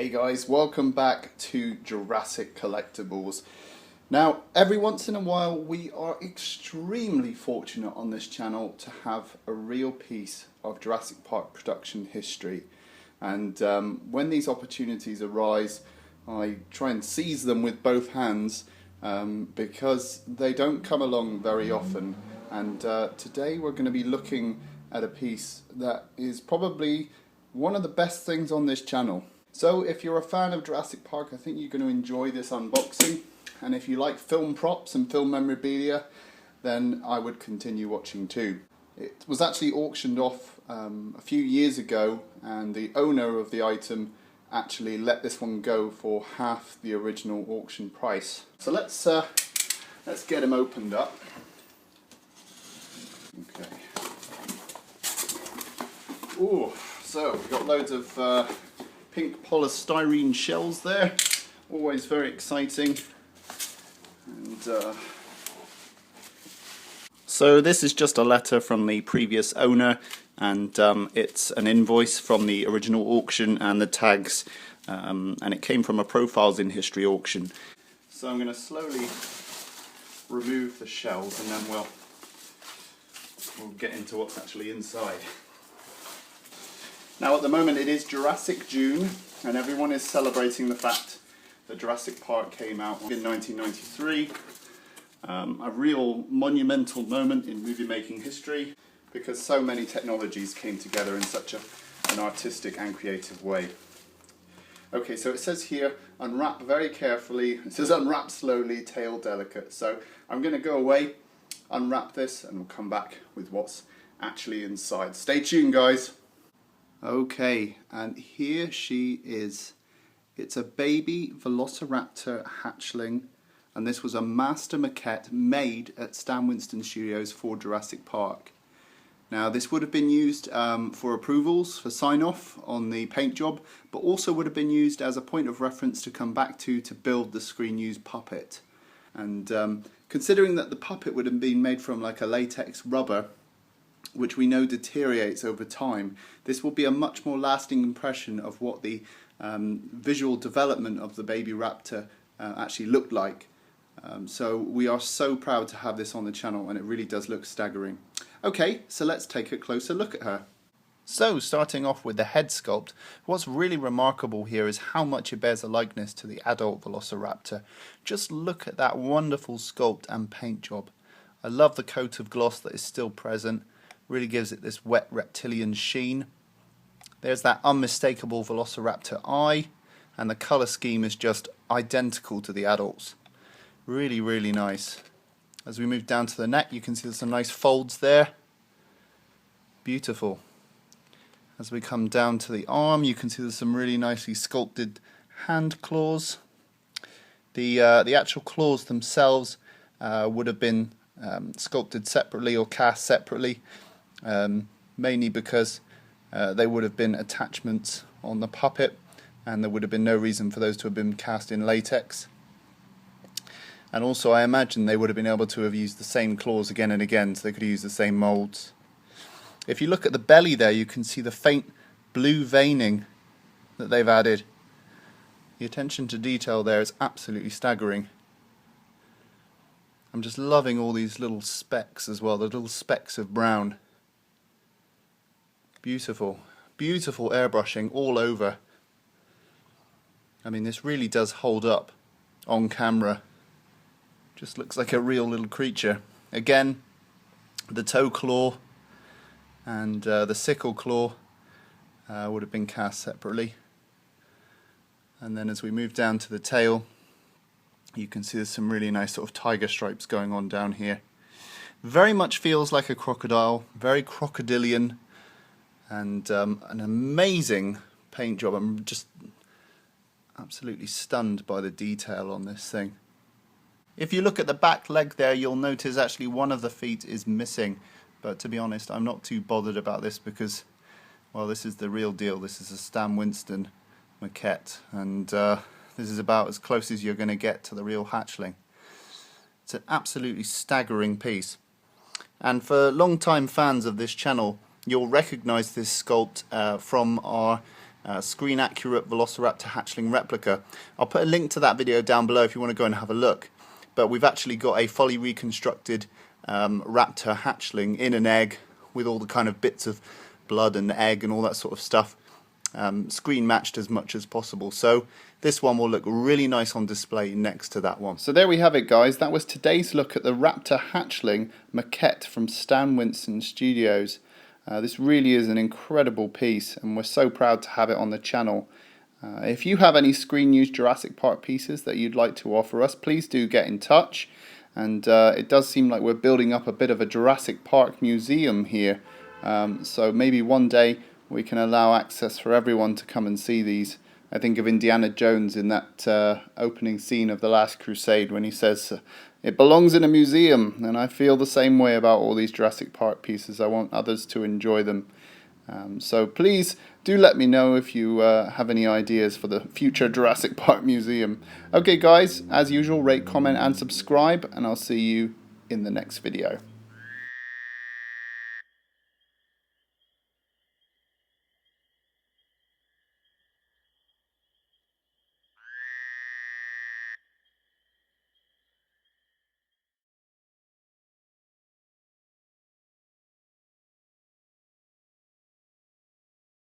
Hey guys, welcome back to Jurassic Collectibles. Now, every once in a while we are extremely fortunate on this channel to have a real piece of Jurassic Park production history. And when these opportunities arise, I try and seize them with both hands because they don't come along very often. And today we're going to be looking at a piece that is probably one of the best things on this channel. So if you're a fan of Jurassic Park, I think you're going to enjoy this unboxing. And if you like film props and film memorabilia, then I would continue watching too. It was actually auctioned off a few years ago, and the owner of the item actually let this one go for half the original auction price. So let's get him opened up. Okay. Ooh, so we've got loads of pink polystyrene shells there, always very exciting. And so this is just a letter from the previous owner, and it's an invoice from the original auction and the tags, and it came from a Profiles in History auction. So I'm going to slowly remove the shells and then we'll get into what's actually inside. Now at the moment it is Jurassic June, and everyone is celebrating the fact that Jurassic Park came out in 1993. A real monumental moment in movie making history because so many technologies came together in such an artistic and creative way. Okay, so it says here, unwrap very carefully. It says unwrap slowly, tail delicate. So I'm going to go away, unwrap this, and we'll come back with what's actually inside. Stay tuned, guys. Okay, and here she is. It's a baby Velociraptor hatchling, and this was a master maquette made at Stan Winston Studios for Jurassic Park. Now this would have been used for approvals, for sign-off on the paint job, but also would have been used as a point of reference to come back to build the screen-used puppet. And considering that the puppet would have been made from like a latex rubber, which we know deteriorates over time, this will be a much more lasting impression of what the visual development of the baby raptor actually looked like. So we are so proud to have this on the channel, and it really does look staggering. Okay, so let's take a closer look at her. So starting off with the head sculpt, what's really remarkable here is how much it bears a likeness to the adult Velociraptor. Just look at that wonderful sculpt and paint job. I love the coat of gloss that is still present. Really gives it this wet reptilian sheen. There's that unmistakable Velociraptor eye, and the colour scheme is just identical to the adults. Really, really nice. As we move down to the neck, you can see there's some nice folds there. Beautiful. As we come down to the arm, you can see there's some really nicely sculpted hand claws. The actual claws themselves would have been sculpted separately or cast separately, mainly because they would have been attachments on the puppet, and there would have been no reason for those to have been cast in latex. And also I imagine they would have been able to have used the same claws again and again, so they could use the same moulds. If you look at the belly there, you can see the faint blue veining that they've added. The attention to detail there is absolutely staggering. I'm just loving all these little specks as well, the little specks of brown. Beautiful, beautiful airbrushing all over. I mean, this really does hold up on camera. Just looks like a real little creature. Again, the toe claw and the sickle claw would have been cast separately. And then as we move down to the tail, you can see there's some really nice sort of tiger stripes going on down here. Very much feels like a crocodile, very crocodilian, and an amazing paint job. I'm just absolutely stunned by the detail on this thing. If you look at the back leg there, you'll notice actually one of the feet is missing, but to be honest, I'm not too bothered about this because, well, this is the real deal. This is a Stan Winston maquette, and this is about as close as you're going to get to the real hatchling. It's an absolutely staggering piece, and for long-time fans of this channel, you'll recognise this sculpt from our screen accurate Velociraptor hatchling replica. I'll put a link to that video down below if you want to go and have a look. But we've actually got a fully reconstructed raptor hatchling in an egg with all the kind of bits of blood and egg and all that sort of stuff, screen matched as much as possible. So this one will look really nice on display next to that one. So there we have it, guys. That was today's look at the Raptor Hatchling Maquette from Stan Winston Studios. This really is an incredible piece, and we're so proud to have it on the channel. If you have any screen-used Jurassic Park pieces that you'd like to offer us, please do get in touch. And it does seem like we're building up a bit of a Jurassic Park museum here. So maybe one day we can allow access for everyone to come and see these. I think of Indiana Jones in that opening scene of The Last Crusade when he says, "It belongs in a museum," and I feel the same way about all these Jurassic Park pieces. I want others to enjoy them. So please do let me know if you have any ideas for the future Jurassic Park Museum. Okay guys, as usual, rate, comment and subscribe, and I'll see you in the next video.